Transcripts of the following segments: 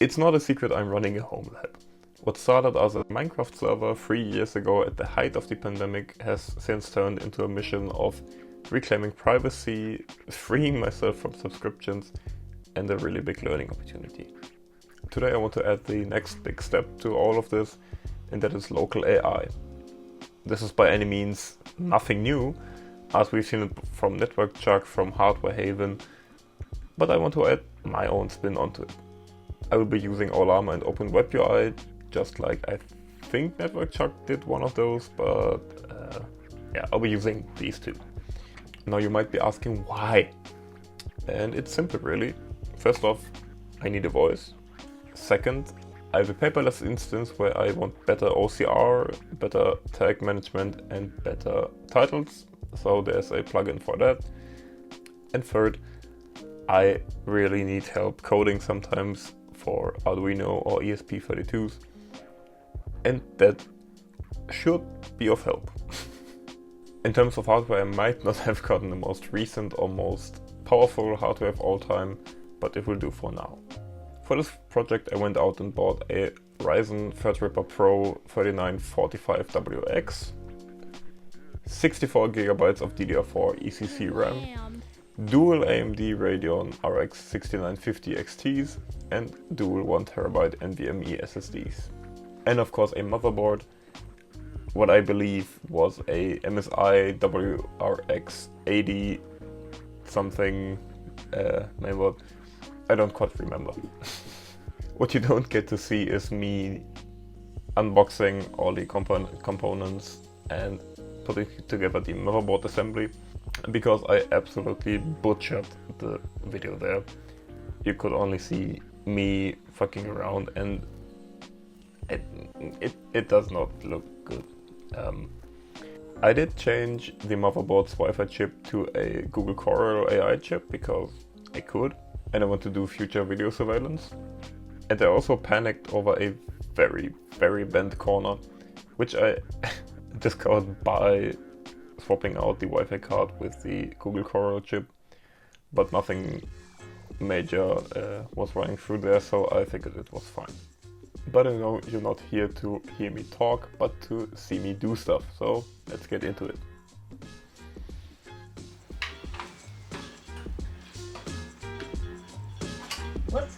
It's not a secret I'm running a home lab. What started as a Minecraft server 3 years ago at the height of the pandemic has since turned into a mission of reclaiming privacy, freeing myself from subscriptions, and a really big learning opportunity. Today I want to add the next big step to all of this, and that is local AI. This is by any means nothing new, as we've seen it from Network Chuck, from Hardware Haven, but I want to add my own spin onto it. I will be using Olama and OpenWebUI, just like I think Network Chuck did one of those, but yeah, I'll be using these two. Now you might be asking why, and it's simple really. First off, I need a voice. Second, I have a paperless instance where I want better OCR, better tag management and better titles, so there's a plugin for that. And third, I really need help coding sometimes for Arduino or ESP32s, and that should be of help. In terms of hardware, I might not have gotten the most recent or most powerful hardware of all time, but it will do for now. For this project I went out and bought a Ryzen Threadripper Pro 3945WX, 64GB of DDR4 ECC RAM, dual AMD Radeon RX 6950 XTs and dual 1TB NVMe SSDs. And of course a motherboard, what I believe was a MSI WRX 80 something mainboard. I don't quite remember. What you don't get to see is me unboxing all the components and putting together the motherboard assembly, because I absolutely butchered the video there. You could only see me fucking around and it does not look good. I did change the motherboard's Wi-Fi chip to a Google Coral AI chip because I could, and I want to do future video surveillance. And I also panicked over a very, very bent corner, which I discovered by swapping out the Wi-Fi card with the Google Coral chip, but nothing major was running through there, so I figured it was fine. But I know you're not here to hear me talk, but to see me do stuff, so let's get into it. What?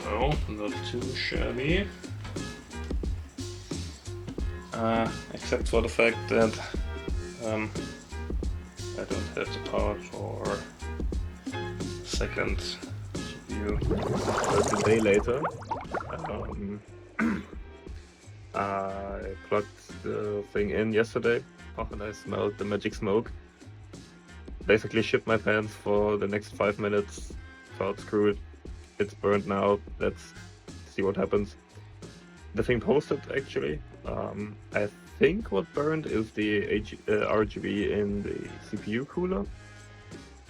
No, not too shabby. Except for the fact that I don't have the part for second GPU. But a day later, I plugged the thing in yesterday and I smelled the magic smoke. Basically shit my pants for the next 5 minutes, felt screwed. It's burned now, let's see what happens. The thing posted actually. I think what burned is the RGB in the CPU cooler.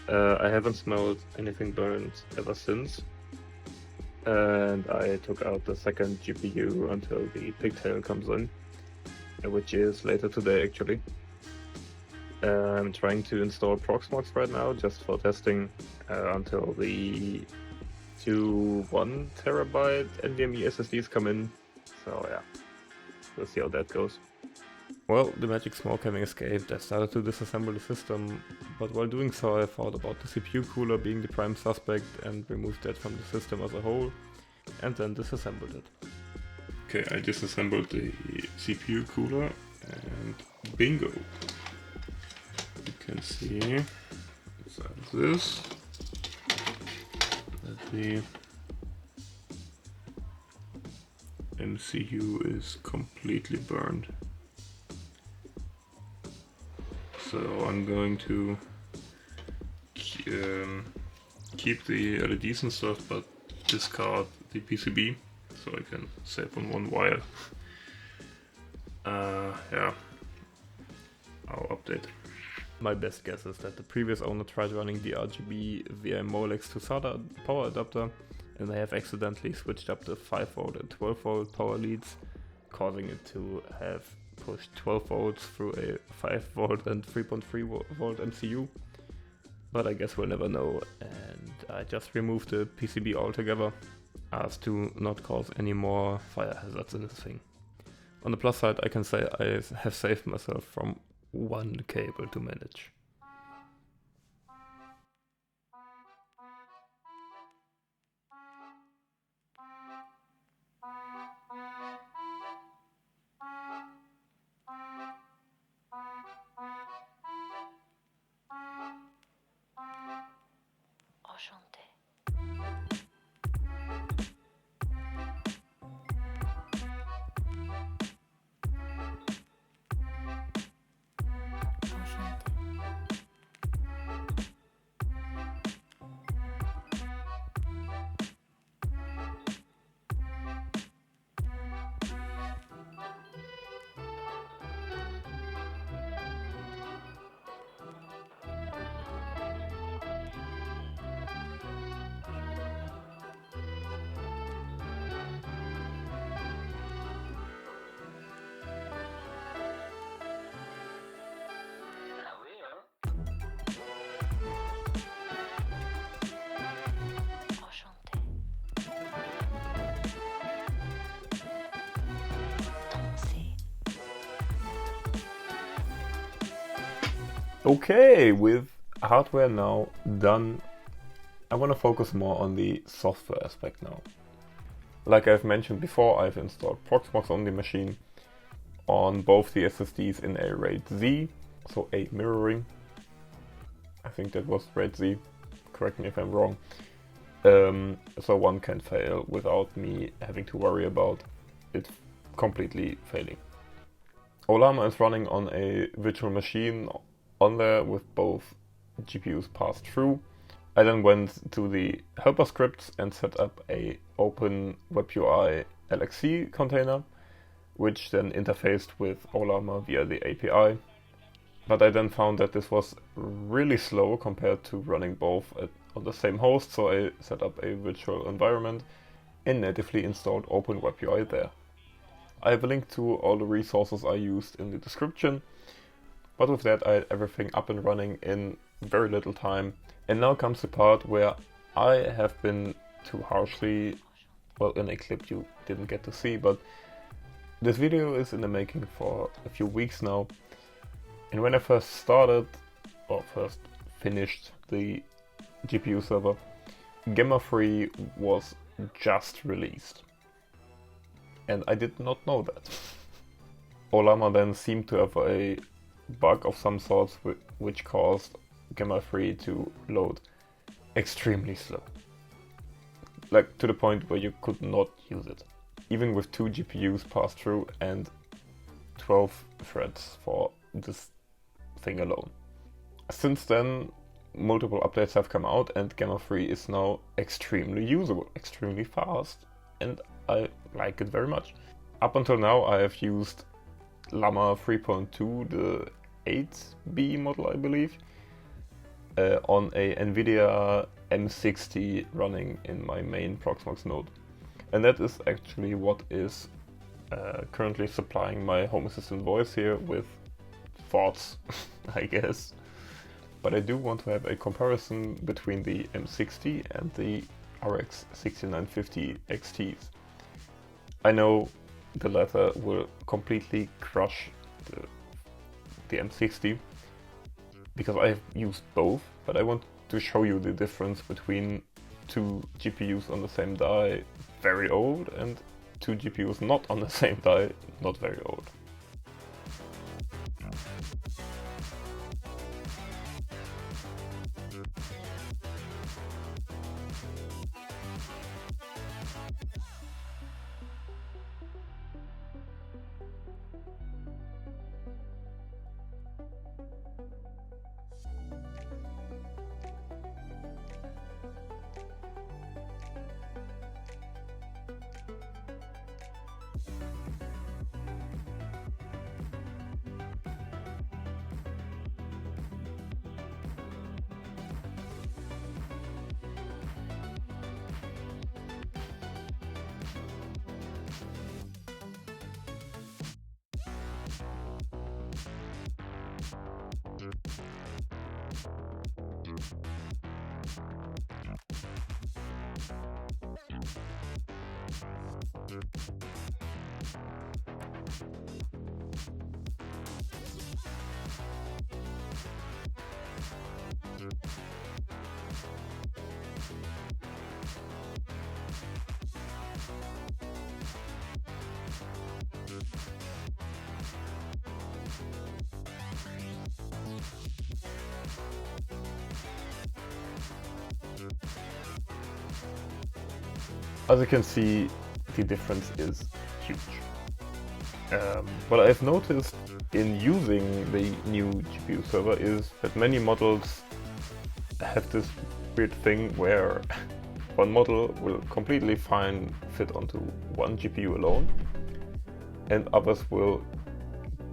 I haven't smelled anything burned ever since. And I took out the second GPU until the pigtail comes in, which is later today actually. I'm trying to install Proxmox right now just for testing until the two 1TB NVMe SSDs come in, so yeah, we'll see how that goes. Well, the magic smoke having escaped, I started to disassemble the system, but while doing so I thought about the CPU cooler being the prime suspect and removed that from the system as a whole, and then disassembled it. Okay, I disassembled the CPU cooler and bingo! can see inside this that the MCU is completely burned. So I'm going to keep the LEDs and stuff, but discard the PCB so I can save on one wire. Yeah, I'll update. My best guess is that the previous owner tried running the RGB via Molex to SATA power adapter, and they have accidentally switched up the 5V and 12V power leads, causing it to have pushed 12 volts through a 5V and 3.3V MCU. But I guess we'll never know, and I just removed the PCB altogether as to not cause any more fire hazards in this thing. On the plus side, I can say I have saved myself from one cable to manage. Okay, with hardware now done, I want to focus more on the software aspect now. Like I've mentioned before, I've installed Proxmox on the machine on both the SSDs in a RAID Z, so a mirroring. I think that was RAID Z, correct me if I'm wrong. So one can fail without me having to worry about it completely failing. Olama is running on a virtual machine on there with both GPUs passed through. I then went to the helper scripts and set up a open WebUI LXC container, which then interfaced with Olama via the API. But I then found that this was really slow compared to running both on the same host, so I set up a virtual environment and natively installed Open WebUI there. I have a link to all the resources I used in the description, but with that I had everything up and running in very little time. And now comes the part where I have been too harshly, well, in a clip you didn't get to see, but this video is in the making for a few weeks now. And when I first started, or first finished the GPU server, Gamma 3 was just released. And I did not know that. Olama then seemed to have a bug of some sorts which caused Gamma 3 to load extremely slow. Like to the point where you could not use it. Even with 2 GPUs passed through and 12 threads for this thing alone. Since then, multiple updates have come out and Gamma 3 is now extremely usable, extremely fast, and I like it very much. Up until now I have used Llama 3.2, the 8B model I believe, on a NVIDIA M60 running in my main Proxmox node. And that is actually what is currently supplying my Home Assistant voice here with thoughts, I guess. But I do want to have a comparison between the M60 and the RX 6950 XTs. I know the latter will completely crush the M60 because I have used both, but I want to show you the difference between 2 GPUs on the same die, very old, and 2 GPUs not on the same die, not very old. As you can see, the difference is huge. What I've noticed in using the new GPU server is that many models have this weird thing where one model will completely fine fit onto one GPU alone, and others will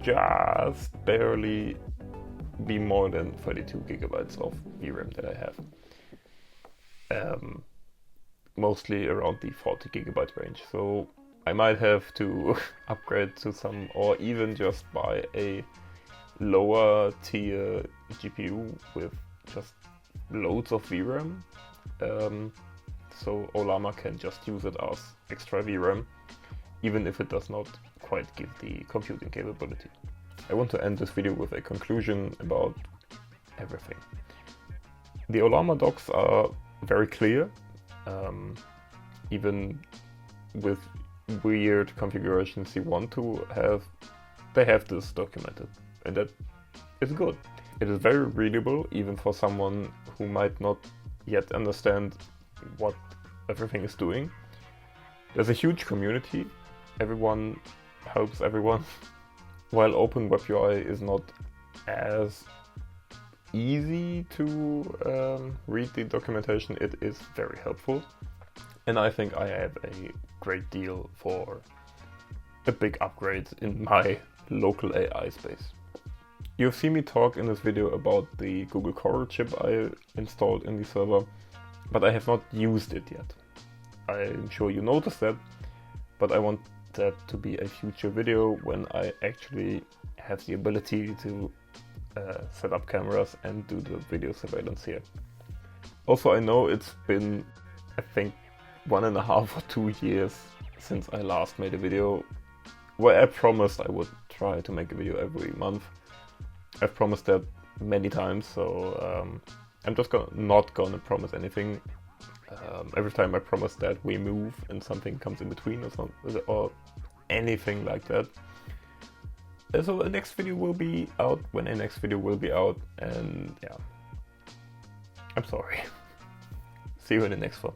just barely be more than 32 gigabytes of VRAM that I have. Mostly around the 40 gigabyte range. So I might have to upgrade to some, or even just buy a lower tier GPU with just loads of VRAM. So Ollama can just use it as extra VRAM, even if it does not quite give the computing capability. I want to end this video with a conclusion about everything. The Ollama docs are very clear, even with weird configurations you want to have, they have this documented, and that is good. It is very readable, even for someone who might not yet understand what everything is doing. There's a huge community, everyone helps everyone. While OpenWebUI is not as easy to read the documentation, it is very helpful. And I think I have a great deal for a big upgrade in my local AI space. You've seen me talk in this video about the Google Coral chip I installed in the server, but I have not used it yet. I'm sure you noticed that, but I want that to be a future video when I actually have the ability to set up cameras and do the video surveillance here. Also, I know it's been, I think, 1.5 or 2 years since I last made a video where I promised I would try to make a video every month. I've promised that many times, so I'm just not gonna promise anything. Every time I promise that we move and something comes in between or anything like that. So the next video will be out when the next video will be out, and yeah, I'm sorry. See you in the next one.